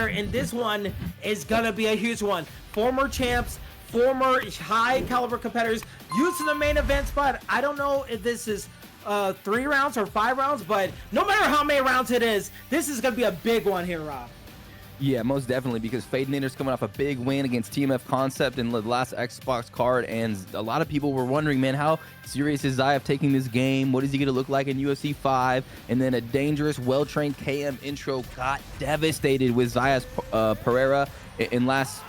and this one is gonna be a huge one. Former champs, former high caliber competitors used in the main event spot. I don't know if this is 3 rounds or 5 rounds, but no matter how many rounds it is, this is gonna be a big one here, Rob. Yeah, most definitely, because Fadanator's coming off a big win against TMF Concept in the last Xbox card, and a lot of people were wondering, man, how serious is Zyaf taking this game? What is he going to look like in UFC 5? And then a dangerous, well-trained KM intro got devastated with Zyaf Pereira in last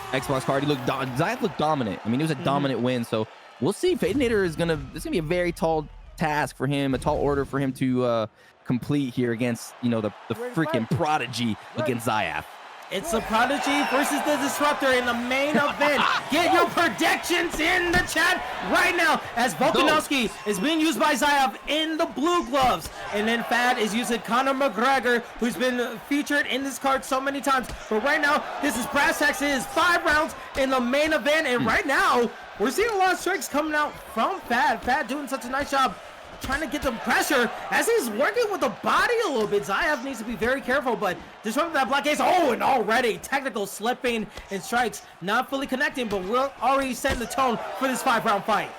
Xbox card. Zyaf looked dominant. I mean, it was a dominant win, so we'll see. Fadanator is going to, this is going to be a very tall task for him, a tall order for him to complete here against, you know, the freaking prodigy against Zyaf. It's the prodigy versus the disruptor in the main event. Get your predictions in the chat right now, as Volkanovski is being used by Zyaf in the blue gloves, and then Fad is using Conor McGregor, who's been featured in this card so many times. But right now, this is brass tacks. It is 5 rounds in the main event, and right now we're seeing a lot of strikes coming out from Fad. Fad doing such a nice job trying to get some pressure as he's working with the body a little bit. Zyaf needs to be very careful, but disrupting that block case. Oh, and already technical slipping and strikes not fully connecting, but we're already setting the tone for this 5-round fight.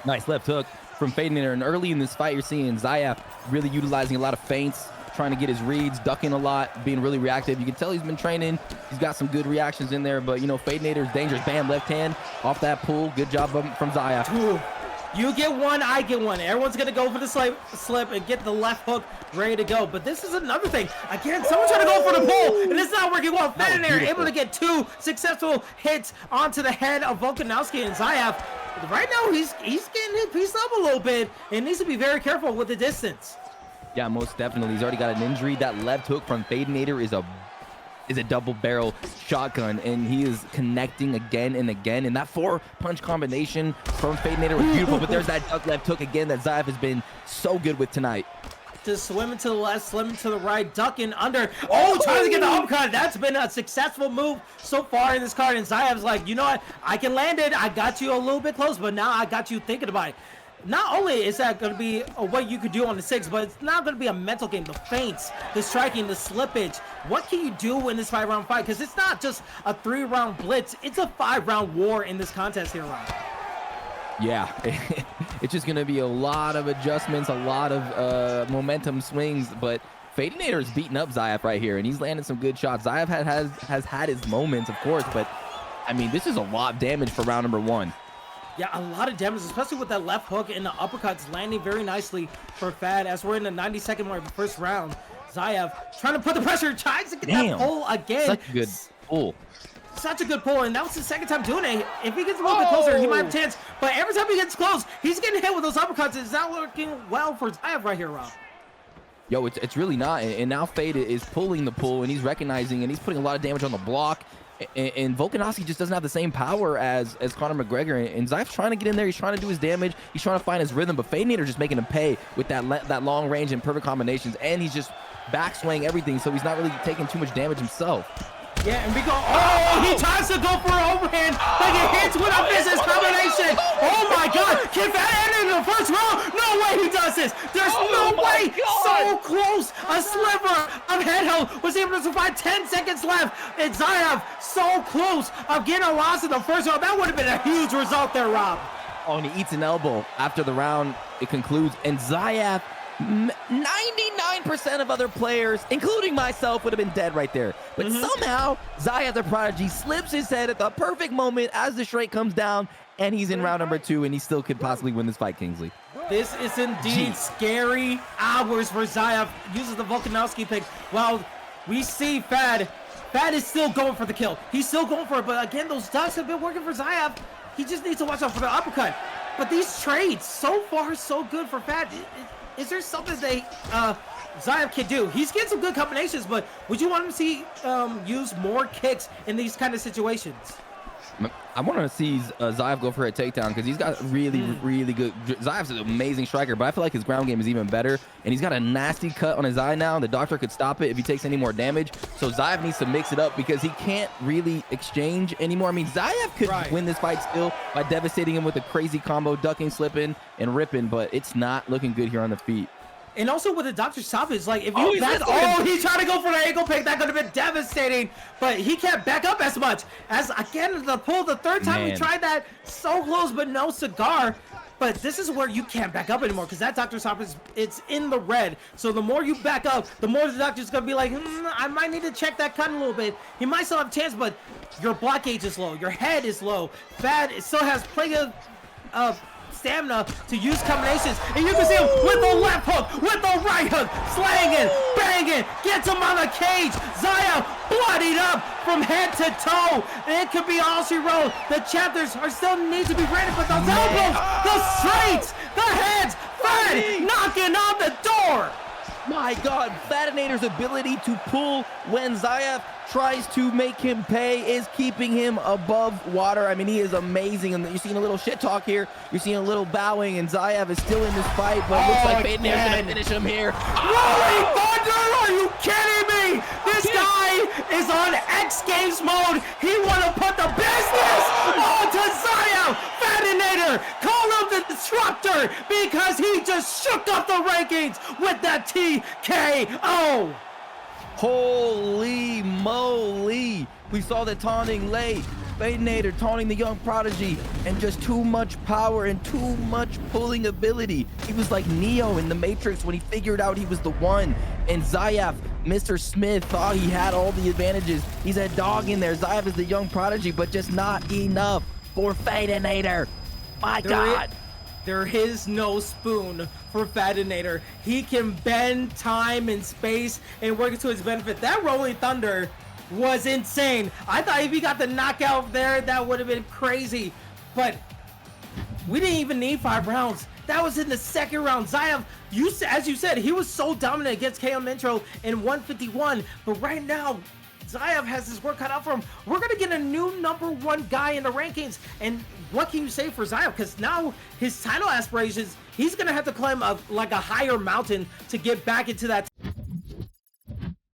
Nice left hook from Fadanator, and early in this fight, you're seeing Zyaf really utilizing a lot of feints, trying to get his reads, ducking a lot, being really reactive. You can tell he's been training. He's got some good reactions in there, but, you know, Fadanator's dangerous. Bam, left hand off that pull. Good job from Zyaf. Ooh. You get one, I get one. Everyone's going to go for the slip and get the left hook ready to go. But this is another thing. Again, someone's trying to go for the pull, and it's not working well. Fadanator able to get 2 successful hits onto the head of Volkanovski, and Zyaf, right now, he's getting hit pieced up a little bit and needs to be very careful with the distance. Yeah, most definitely. He's already got an injury. That left hook from Fadanator is a double barrel shotgun, and he is connecting again and again, and that 4-punch combination from Fadanator was beautiful. But there's that duck left hook again that Zyaf has been so good with tonight. Just swimming to the left, swimming to the right, ducking under. Oh, trying to get the uppercut. That's been a successful move so far in this card, and Zyaf's like, you know what, I can land it. I got you a little bit close, but now I got you thinking about it. Not only is that going to be what you could do on the 6, but it's now going to be a mental game. The feints, the striking, the slippage. What can you do in this 5-round fight? Because it's not just a 3-round blitz. It's a 5-round war in this contest here, Ron. Yeah, it's just going to be a lot of adjustments, a lot of momentum swings, but Fadanator is beating up Zyaf right here, and he's landing some good shots. Zyaf has had his moments, of course, but, I mean, this is a lot of damage for round number 1. Yeah, a lot of damage, especially with that left hook and the uppercuts landing very nicely for Fad as we're in the 92nd mark of the first round. Zyaf trying to put the pressure, tries to get that pull again. Such a good pull. Such a good pull, and that was his 2nd time doing it. If he gets a little bit closer, he might have a chance. But every time he gets close, he's getting hit with those uppercuts. It's not working well for Zyaf right here, Rob. Yo, it's really not. And now Fade is pulling the pull, and he's recognizing, and he's putting a lot of damage on the block. And Volkanovski just doesn't have the same power as Conor McGregor, and Zyaf's trying to get in there. He's trying to do his damage. He's trying to find his rhythm, but Fadanator just making him pay with that long range and perfect combinations, and he's just backswing everything, so he's not really taking too much damage himself. Yeah, and we go, oh, he tries to go for an overhand, but he hits with a business combination. Oh my God, can Fad end in the first round? No way he does this. There's no way. So close. A sliver of head health was able to survive. 10 seconds left. And Zyaf so close of getting a loss in the first round. That would have been a huge result there, Rob. Oh, and he eats an elbow after the round. It concludes, and Zyaf, 99% of other players, including myself, would have been dead right there. But somehow, Zyaf the Prodigy slips his head at the perfect moment as the strike comes down, and he's in round number 2, and he still could possibly win this fight, Kingsley. This is indeed scary hours for Zyaf. Uses the Volkanovski pick. Well, we see Fad is still going for the kill. He's still going for it, but again, those ducks have been working for Zyaf. He just needs to watch out for the uppercut. But these trades, so far, so good for Fad. Is there something they Zyaf can do? He's getting some good combinations, but would you want him to see use more kicks in these kind of situations? I want to see Zyaf go for a takedown because he's got really good. Zyaf's an amazing striker, but I feel like his ground game is even better. And he's got a nasty cut on his eye now. The doctor could stop it if he takes any more damage. So Zyaf needs to mix it up because he can't really exchange anymore. I mean, Zyaf could win this fight still by devastating him with a crazy combo, ducking, slipping, and ripping, but it's not looking good here on the feet. And also with the Dr. Savage, like if Oh, you back, he's trying to go for the ankle pick. That could have been devastating, but he can't back up as much. As again, the pull the third time we tried that, so close, but no cigar. But this is where you can't back up anymore because that Dr. Savage, it's in the red. So the more you back up, the more the doctor's gonna be like, I might need to check that cut a little bit. He might still have a chance, but your block gauge is low, your head is low. Fad still has plenty of stamina to use combinations, and you can see him with the left hook, with the right hook, slanging, banging, gets him on the cage. Zyaf bloodied up from head to toe, and it could be all she wrote. The chapters are still need to be ready, but those elbows, the straights, the heads, Fad knocking on the door. My God, Fadanator's ability to pull when Zyaf tries to make him pay is keeping him above water. I mean, he is amazing. And you're seeing a little shit talk here. You're seeing a little bowing, and Zyaf is still in this fight, but looks like Fadanator's gonna finish him here. Rolling Thunder, are you kidding me? This guy is on X Games mode. He wanna put the business onto Zyaf. Fadanator, call him the disruptor because he just shook up the rankings with that TKO. Holy moly! We saw the taunting late. Fadanator taunting the young prodigy, and just too much power and too much pulling ability. He was like Neo in the Matrix when he figured out he was the one. And Zyaf, Mr. Smith, thought he had all the advantages. He's a dog in there. Zyaf is the young prodigy, but just not enough for Fadanator. My God. There is no spoon for Fadanator. He can bend time and space and work it to his benefit. That Rolling Thunder was insane. I thought if he got the knockout there, that would have been crazy. But we didn't even need 5 rounds. That was in the second round. Zyaf, as you said, he was so dominant against KO Intro in 151. But right now, Zyaf has his work cut out for him. We're going to get a new #1 guy in the rankings. And what can you say for Zyaf? Because now his title aspirations, he's going to have to climb like a higher mountain to get back into that